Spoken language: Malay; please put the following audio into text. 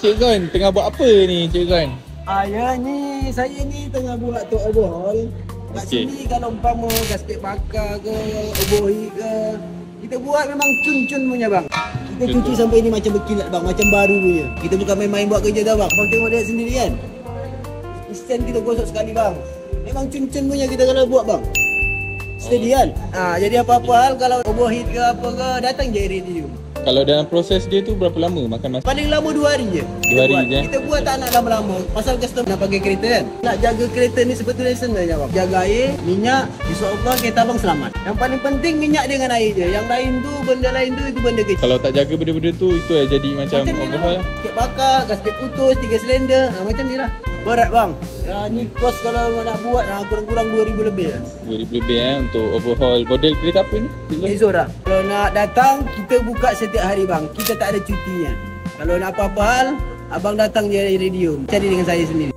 Cik Gon tengah buat apa ni Cik Gon? Ya ni saya ni tengah buat tu overhaul. Kat sini kalau umpama gasket bakar ke, overheat ke, kita buat memang cun-cun punya bang. Kita cuci sampai ni macam berkilat bang, macam baru punya. Kita bukan main-main buat kerja dah bang. Abang tengok dia sendiri kan. Stand kita gosok sekali bang. Memang cun-cun punya kita kalau buat bang. Steady kan? Jadi apa-apa hal kalau overheat ke apa ke, datang je radio. Kalau dalam proses dia tu berapa lama makan masa? Paling lama 2 hari je. 2 hari je. Kita buat tak nak lama-lama. Pasal customer nak pakai kereta kan. Nak jaga kereta ni sebetulnya senang je bang. Jaga air, minyak, insya-Allah kereta abang selamat. Yang paling penting minyak dengan air je. Yang lain tu, benda lain tu itu benda kecil. Kalau tak jaga benda-benda tu itu jadi macam overhaul. Gasket bakar, gasket putus, 3 silinder, macam ni lah. Berat bang. Ni kos kalau nak buat kurang-kurang 2,000 lebih lah. 2,000 lebih untuk overhaul. Model kereta apa ni? Exora. Kalau nak datang, kita buka setiap hari bang. Kita tak ada cutinya. Kalau nak apa-apa hal, abang datang je radio. Cari dengan saya sendiri.